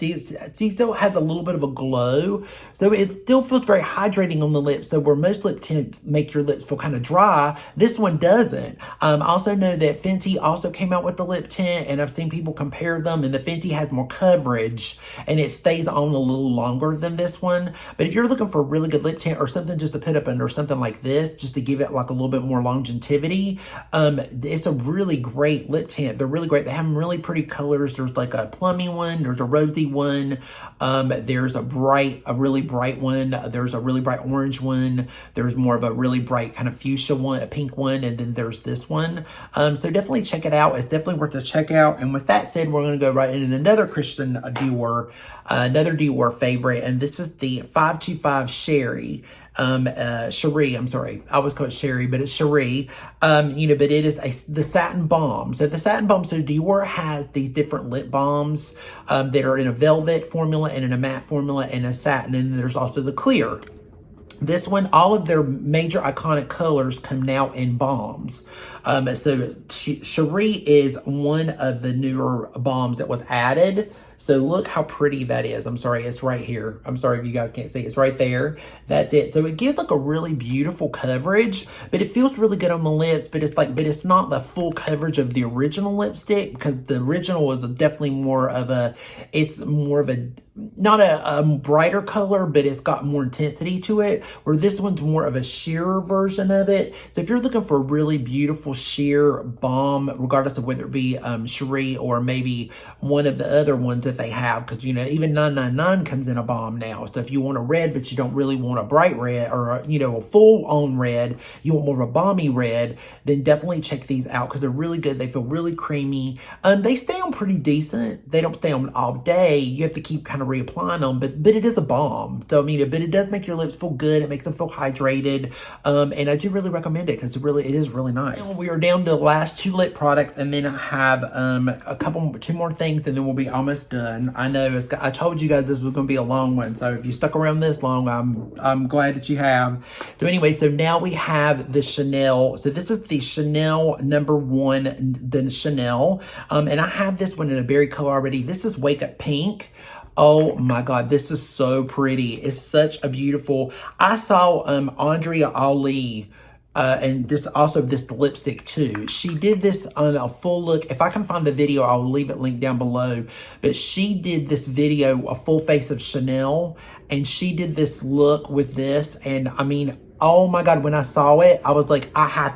still has a little bit of a glow. So it still feels very hydrating on the lips. So where most lip tints make your lips feel kind of dry, this one doesn't. I also know that Fenty also came out with the lip tint, and I've seen people compare them, and the Fenty has more coverage and it stays on a little longer than this one. But if you're looking for a really good lip tint or something just to put up under something like this, just to give it like a little bit more longevity, it's a really great lip tint. They're really great. They have really pretty colors. There's like a plummy one, there's a rosy one, there's a really bright one, there's a really bright orange one, there's more of a really bright kind of fuchsia one, a pink one, and then there's this one. So definitely check it out. It's definitely worth a check out. And with that said, we're going to go right into another Christian Dior, another Dior favorite, and this is the 525 Cherie. Cherie, I'm sorry. I always call it Sherry, but it's Cherie. But it is the satin balm. So the satin balm, so Dior has these different lip balms, that are in a velvet formula and in a matte formula and a satin. And there's also the clear. This one, all of their major iconic colors come now in balms. So Cherie is one of the newer balms that was added. So look how pretty that is. I'm sorry, it's right here. I'm sorry if you guys can't see. It's right there. That's it. So it gives like a really beautiful coverage, but it feels really good on the lips, but it's not the full coverage of the original lipstick, because the original was definitely not a brighter color, but it's got more intensity to it, where this one's more of a sheer version of it. So if you're looking for a really beautiful sheer balm, regardless of whether it be Cherie or maybe one of the other ones that they have, because even 999 comes in a balm now. So if you want a red but you don't really want a bright red, or a full on red, you want more of a balmy red, then definitely check these out, because they're really good. They feel really creamy. They stay on pretty decent. They don't stay on all day. You have to keep kind of reapplying them, but it is a balm. So but it does make your lips feel good. It makes them feel hydrated. And I do really recommend it, because it is really nice. And we are down to the last two lip products, and then I have two more things, and then we'll be almost done. I know I told you guys this was going to be a long one, so if you stuck around this long, I'm glad that you have. So anyway, so now we have the Chanel. So this is the Chanel #1, the Chanel, and I have this one in a berry color already. This is Wake Up Pink. Oh my God, this is so pretty. It's such a beautiful. I saw Andrea Ali, and this lipstick too. She did this on a full look. If I can find the video, I'll leave it linked down below. But she did this video, a full face of Chanel, and she did this look with this. And I mean, oh my God, when I saw it, I was like, I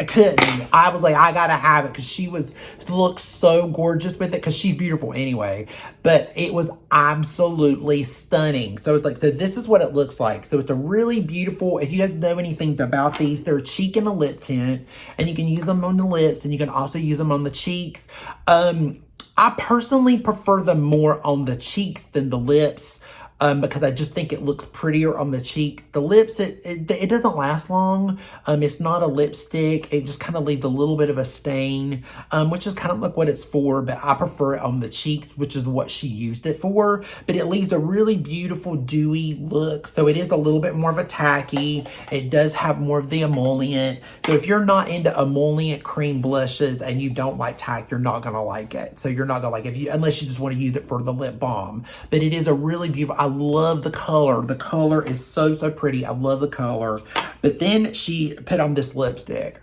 couldn't. I was like, I gotta have it, because she looked so gorgeous with it, because she's beautiful anyway. But it was absolutely stunning. So it's so this is what it looks like. So it's a really beautiful, if you guys know anything about these, they're a cheek and a lip tint, and you can use them on the lips, and you can also use them on the cheeks. I personally prefer them more on the cheeks than the lips. Because I just think it looks prettier on the cheeks. The lips, it doesn't last long. It's not a lipstick. It just kind of leaves a little bit of a stain, which is kind of like what it's for. But I prefer it on the cheeks, which is what she used it for. But it leaves a really beautiful dewy look. So it is a little bit more of a tacky. It does have more of the emollient. So if you're not into emollient cream blushes and you don't like tack, you're not going to like it. So you're not going to like it unless you just want to use it for the lip balm. But it is a really beautiful, I love the color. The color is so, so pretty. I love the color. But then she put on this lipstick.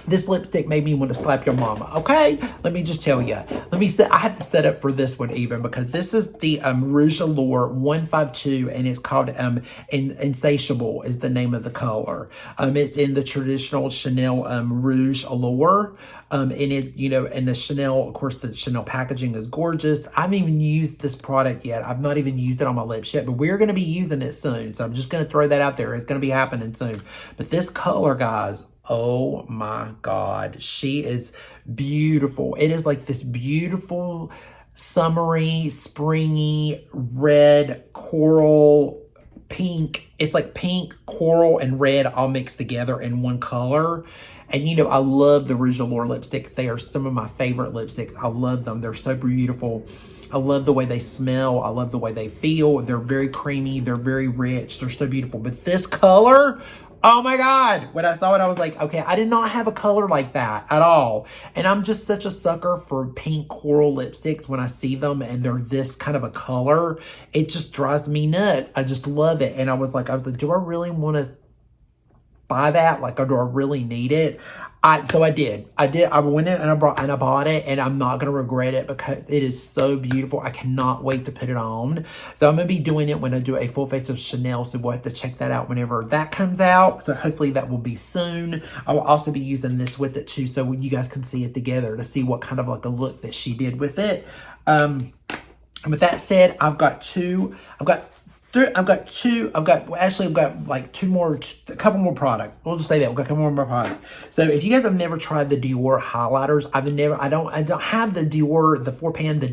This lipstick made me want to slap your mama, okay? Let me just tell you. I have to set up for this one even, because this is the Rouge Allure 152, and it's called Insatiable is the name of the color. It's in the traditional Chanel Rouge Allure. And it, and the Chanel, of course, the Chanel packaging is gorgeous. I haven't even used this product yet. I've not even used it on my lips yet, but we're going to be using it soon. So I'm just going to throw that out there. It's going to be happening soon. But this color, guys, oh my God, she is beautiful. It is like this beautiful, summery, springy, red, coral, pink. It's like pink, coral, and red all mixed together in one color. And you know, I love the Rouge Allure lipsticks. They are some of my favorite lipsticks. I love them. They're so beautiful. I love the way they smell. I love the way they feel. They're very creamy. They're very rich. They're so beautiful. But this color, oh my God. When I saw it, I was like, okay, I did not have a color like that at all. And I'm just such a sucker for pink coral lipsticks. When I see them and they're this kind of a color, it just drives me nuts. I just love it. And I was like, do I really want to buy that? Like, or do I really need it? So I did. I went in and I bought it, and I'm not going to regret it because it is so beautiful. I cannot wait to put it on. So I'm going to be doing it when I do a full face of Chanel. So we'll have to check that out whenever that comes out. So hopefully that will be soon. I will also be using this with it too, so you guys can see it together to see what kind of like a look that she did with it. And with that said, I've got like a couple more products. We'll just say that. We've got a couple more products. So if you guys have never tried the DIOR highlighters, I don't have the DIOR, the 4-pan, the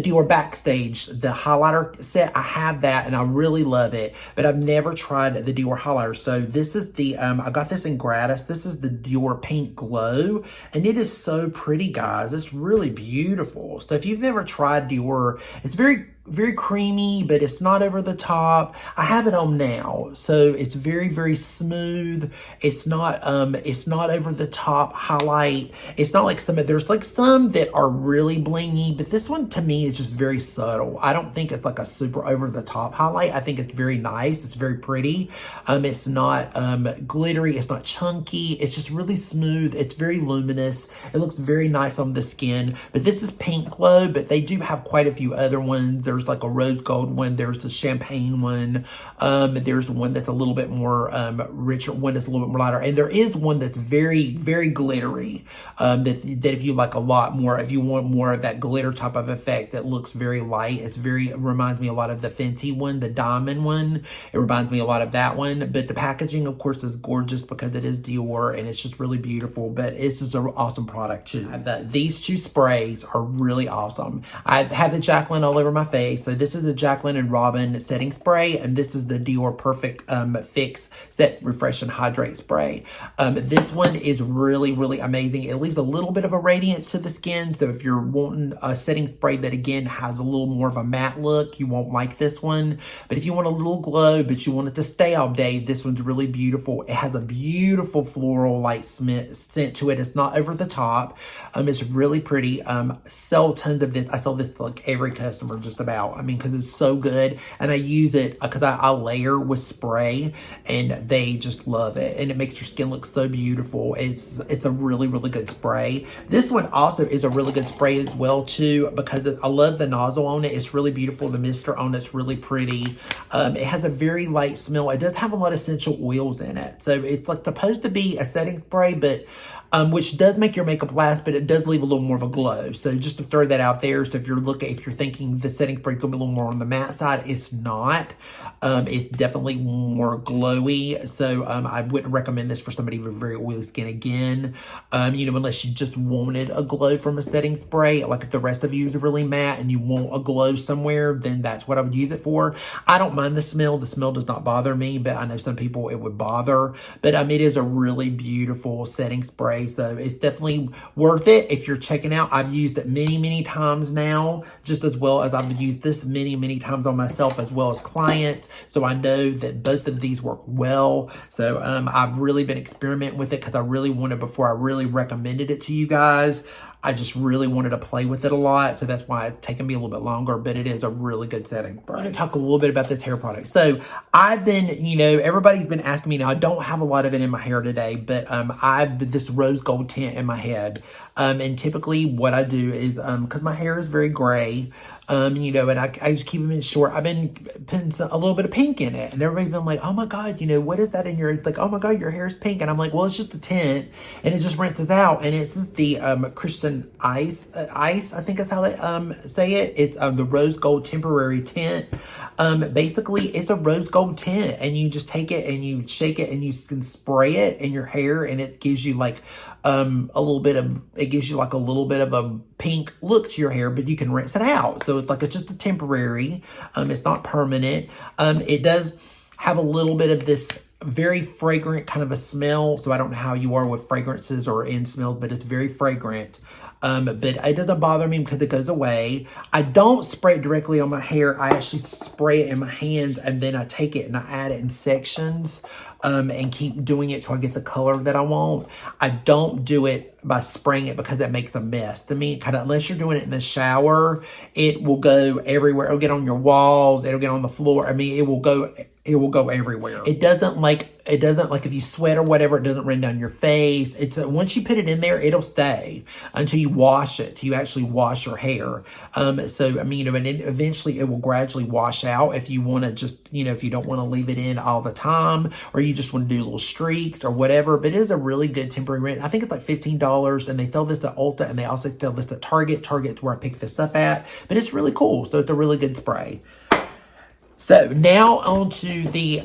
DIOR Backstage, the highlighter set. I have that and I really love it, but I've never tried the DIOR highlighter. So this is the, I got this in gratis. This is the DIOR Pink Glow, and it is so pretty, guys. It's really beautiful. So if you've never tried DIOR, it's very creamy, but it's not over the top. I have it on now, so it's very smooth. It's not over the top highlight. It's not like there's like some that are really blingy, but this one to me is just very subtle. I don't think it's like a super over the top highlight. I think it's very nice. It's very pretty. It's not glittery. It's not chunky. It's just really smooth. It's very luminous. It looks very nice on the skin. But this is Pink Glow, but they do have quite a few other ones. There's like a rose gold one. There's the champagne one. There's one that's a little bit more richer, one that's a little bit more lighter. And there is one that's very glittery. That if you like a lot more, if you want more of that glitter type of effect that looks very light, it reminds me a lot of the Fenty one, the diamond one. It reminds me a lot of that one. But the packaging, of course, is gorgeous because it is DIOR and it's just really beautiful. But it's just an awesome product too. These two sprays are really awesome. I have the Jacqueline all over my face. So this is the Jacqueline and Robin setting spray, and this is the DIOR Perfect Fix Set Refresh and Hydrate spray. This one is really amazing. It leaves a little bit of a radiance to the skin, so if you're wanting a setting spray that again has a little more of a matte look, you won't like this one. But if you want a little glow but you want it to stay all day, this one's really beautiful. It has a beautiful floral light scent to it. It's not over the top. It's really pretty. Sell tons of this. I sell this to like every customer just about. I mean, because it's so good, and I use it because I layer with spray, and they just love it, and it makes your skin look so beautiful. It's a really good spray. This one also is a really good spray as well too, because I love the nozzle on it. It's really beautiful. The mister on it's really pretty. It has a very light smell. It does have a lot of essential oils in it, so it's like supposed to be a setting spray, but which does make your makeup last, but it does leave a little more of a glow. So just to throw that out there. So if you're thinking the setting spray is going to be a little more on the matte side, it's not. It's definitely more glowy. So I wouldn't recommend this for somebody with very oily skin again. Unless you just wanted a glow from a setting spray. Like if the rest of you is really matte and you want a glow somewhere, then that's what I would use it for. I don't mind the smell. The smell does not bother me, but I know some people it would bother. But it is a really beautiful setting spray. So it's definitely worth it if you're checking out. I've used it many times now, just as well as I've used this many times on myself as well as clients. So I know that both of these work well. So I've really been experimenting with it because I really wanted, before I really recommended it to you guys, I just really wanted to play with it a lot. So that's why it's taken me a little bit longer, but it is a really good setting. I'm going to talk a little bit about this hair product. So I've been, everybody's been asking me, now I don't have a lot of it in my hair today, but I've this rose gold tint in my head. And typically what I do is, because my hair is very gray, and I just keep them in short. I've been putting a little bit of pink in it, and everybody's been like, oh my God, what is that in your, like, oh my God, your hair is pink. And I'm like, well, it's just a tint, and it just rinses out. And it's just the Christian Ice, I think is how they say it. It's the rose gold temporary tint. Basically, it's a rose gold tint, and you just take it and you shake it and you can spray it in your hair, and it gives you like a little bit of a pink look to your hair, but you can rinse it out. So it's just a temporary. It's not permanent. It does have a little bit of this very fragrant kind of a smell. So I don't know how you are with fragrances or in smells, but it's very fragrant. But it doesn't bother me because it goes away. I don't spray it directly on my hair. I actually spray it in my hands, and then I take it and I add it in sections, and keep doing it till I get the color that I want. I don't do it by spraying it because that makes a mess. To me, kind of, unless you're doing it in the shower, it will go everywhere. It'll get on your walls. It'll get on the floor. I mean, it will go everywhere. It doesn't like if you sweat or whatever, it doesn't run down your face. It's once you put it in there, it'll stay until you wash it, till you actually wash your hair. So, I mean, and eventually it will gradually wash out if you want to just, if you don't want to leave it in all the time, or you just want to do little streaks or whatever. But it is a really good temporary rinse. I think it's like $15, and they sell this at Ulta, and they also sell this at Target. Target's where I picked this up at, but it's really cool. So it's a really good spray. So now on to the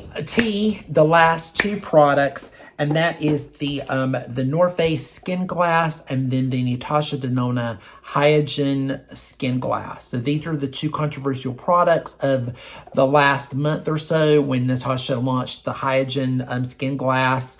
last two products, and that is the North Face Skin Glass, and then the Natasha Denona Hyagen Skin Glass. So these are the two controversial products of the last month or so when Natasha launched the Hyagen Skin Glass.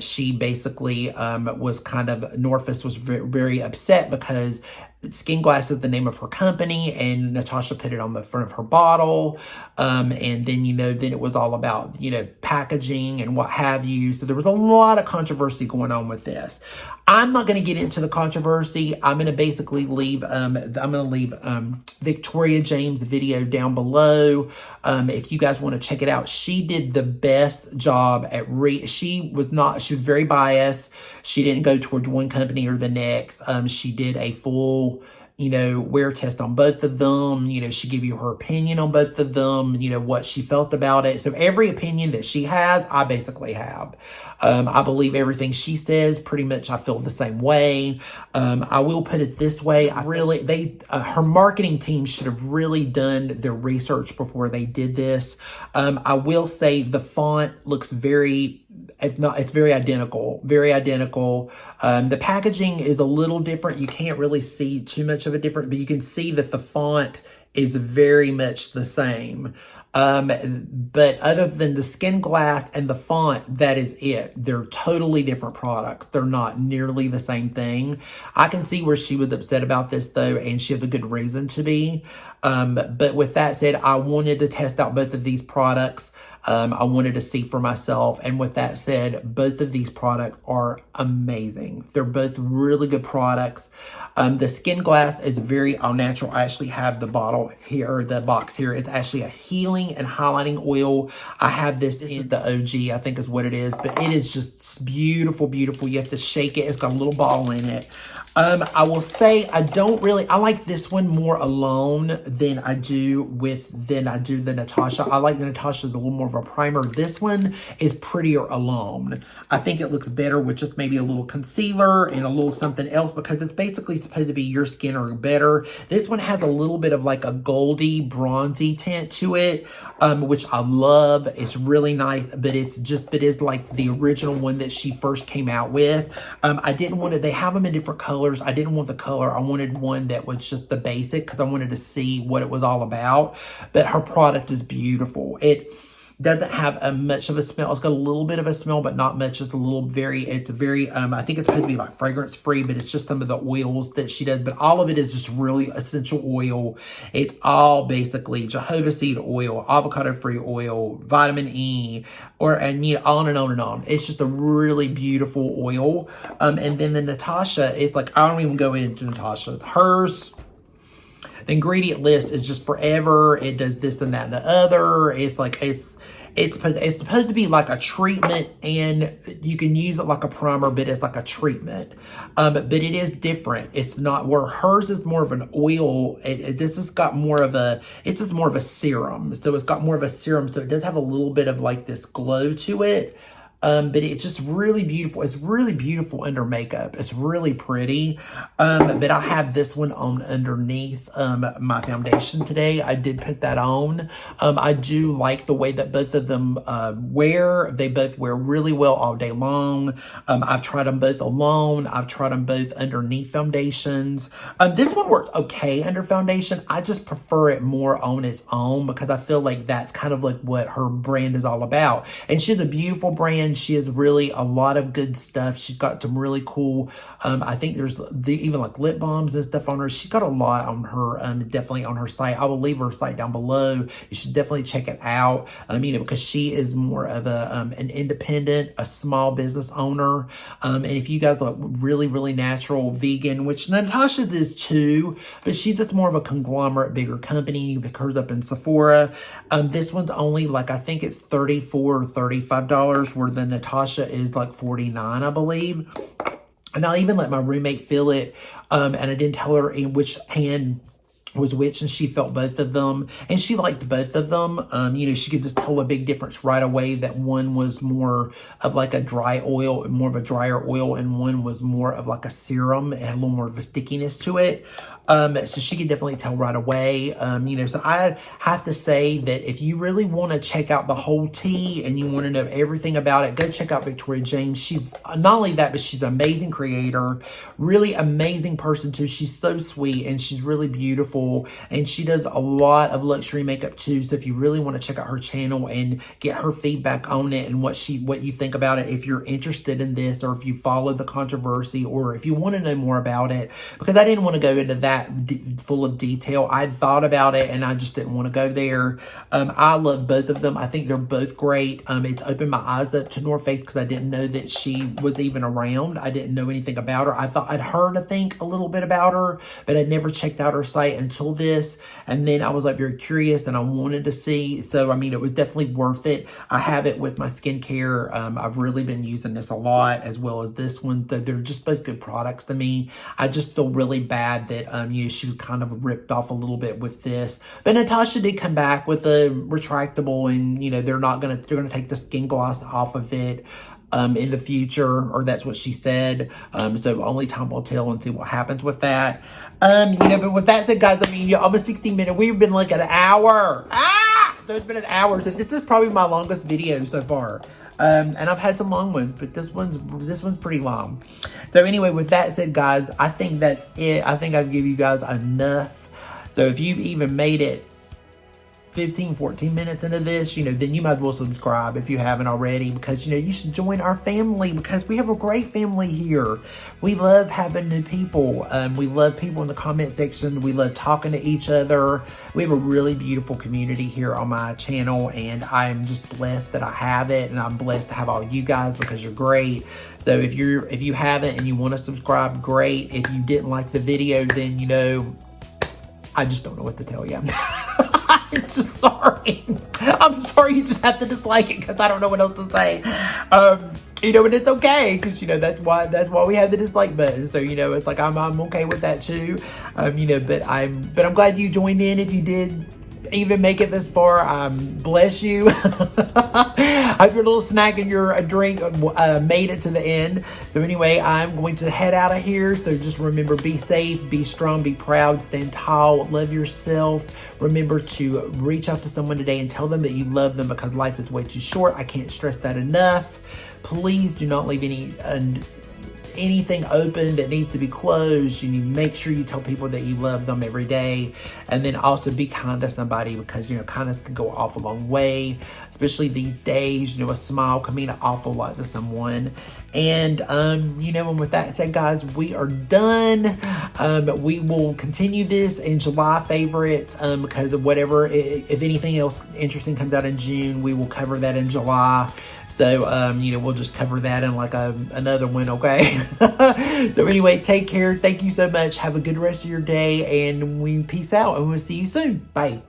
She basically was kind of, North Face was very, very upset because Skin Glass is the name of her company, and Natasha put it on the front of her bottle. And then, then it was all about, packaging and what have you. So there was a lot of controversy going on with this. I'm not going to get into the controversy. I'm going to basically leave, Victoria James' video down below. If you guys want to check it out, she did the best job at she was very biased. She didn't go towards one company or the next. She did a full, wear test on both of them. She gave you her opinion on both of them, what she felt about it. So every opinion that she has, I basically have. I believe everything she says. Pretty much I feel the same way. I will put it this way. Her marketing team should have really done their research before they did this. I will say the font looks it's very identical, The packaging is a little different. You can't really see too much of a difference, but you can see that the font is very much the same. But other than the Skin Glass and the font, that is it. They're totally different products. They're not nearly the same thing. I can see where she was upset about this though, and she has a good reason to be. But with that said, I wanted to test out both of these products. I wanted to see for myself. And with that said, both of these products are amazing. They're both really good products. The Skin Glass is very all natural. I actually have the bottle here, or the box here. It's actually a healing and highlighting oil. I have this. This is the OG, I think is what it is. But it is just beautiful, beautiful. You have to shake it. It's got a little ball in it. I will say I like this one more alone than I do the Natasha. I like the Natasha as a little more of a primer. This one is prettier alone. I think it looks better with just maybe a little concealer and a little something else, because it's basically supposed to be your skin or better. This one has a little bit of like a goldy, bronzy tint to it, which I love. It's really nice, but it's like the original one that she first came out with. They have them in different colors. I didn't want the color. I wanted one that was just the basic, because I wanted to see what it was all about. But her product is beautiful. It doesn't have much of a smell. It's got a little bit of a smell, but not much. It's very, I think it's supposed to be like fragrance free, but it's just some of the oils that she does. But all of it is just really essential oil. It's all basically jojoba seed oil, avocado free oil, vitamin E, and on and on and on. It's just a really beautiful oil. And then the Natasha, it's like, I don't even go into Natasha. Hers, the ingredient list is just forever. It does this and that and the other. It's supposed to be like a treatment, and you can use it like a primer, but it's like a treatment. But it is different. It's not where hers is more of an oil. This has got more of it's just more of a serum. So it's got more of a serum. So it does have a little bit of like this glow to it. But it's just really beautiful. It's really beautiful under makeup. It's really pretty. But I have this one on underneath my foundation today. I did put that on. I do like the way that both of them wear. They both wear really well all day long. I've tried them both alone. I've tried them both underneath foundations. This one works okay under foundation. I just prefer it more on its own because I feel like that's kind of like what her brand is all about. And she has a beautiful brand. She has really a lot of good stuff. She's got some really cool, I think there's even like lip balms and stuff on her. She's got a lot on her, definitely on her site. I will leave her site down below. You should definitely check it out, because she is more of an independent, a small business owner. And if you guys look really, really natural, vegan, which Natasha's is too, but she's just more of a conglomerate, bigger company. You pick hers up in Sephora. This one's only like, I think it's $34 or $35, where the Natasha is like $49, I believe. And I even let my roommate feel it, and I didn't tell her in which hand was which, and she felt both of them, and she liked both of them. She could just tell a big difference right away, that one was more of like a dry oil, more of a drier oil, and one was more of like a serum. It had a little more of a stickiness to it. So she could definitely tell right away. So I have to say that if you really want to check out the whole tea and you want to know everything about it, go check out Victoria James. She's not only that, but she's an amazing creator, really amazing person too. She's so sweet and she's really beautiful, and she does a lot of luxury makeup too. So if you really want to check out her channel and get her feedback on it and what you think about it, if you're interested in this, or if you follow the controversy, or if you want to know more about it, because I didn't want to go into that full of detail. I thought about it and I just didn't want to go there. I love both of them. I think they're both great. It's opened my eyes up to North Face because I didn't know that she was even around. I didn't know anything about her. I thought I'd heard, I think, a little bit about her, but I'd never checked out her site until this. And then I was like very curious and I wanted to see. So, it was definitely worth it. I have it with my skincare. I've really been using this a lot, as well as this one. They're just both good products to me. I just feel really bad that, she was kind of ripped off a little bit with this. But Natasha did come back with a retractable, and, they're going to take the skin gloss off of it in the future, or that's what she said. So only time will tell and see what happens with that. But with that said, guys, almost 16 minutes. We've been like an hour. So it's been an hour. So this is probably my longest video so far. And I've had some long ones, but this one's pretty long. So anyway, with that said, guys, I think that's it. I think I've given you guys enough. So if you've even made it 15, 14 minutes into this, then you might as well subscribe if you haven't already, because, you should join our family, because we have a great family here. We love having new people. We love people in the comment section. We love talking to each other. We have a really beautiful community here on my channel, and I'm just blessed that I have it, and I'm blessed to have all you guys, because you're great. So if you haven't and you want to subscribe, great. If you didn't like the video, then, I just don't know what to tell you. I'm just sorry. I'm sorry you just have to dislike it, because I don't know what else to say. And it's okay, because, that's why we have the dislike button. So, it's like, I'm okay with that too. But I'm glad you joined in. If you did even make it this far, bless you. I hope your little snack and your drink made it to the end. So anyway, I'm going to head out of here. So just remember, be safe, be strong, be proud, stand tall, love yourself. Remember to reach out to someone today and tell them that you love them, because life is way too short. I can't stress that enough. Please do not leave anything open that needs to be closed. You need to make sure you tell people that you love them every day. And then also be kind to somebody, because, kindness can go an awful long way, especially these days. A smile can mean an awful lot to someone. And, and with that said, guys, we are done. We will continue this in July favorites, because of whatever, if anything else interesting comes out in June, we will cover that in July. So, we'll just cover that in like another one, okay? So anyway, take care. Thank you so much. Have a good rest of your day, and we peace out, and we'll see you soon. Bye.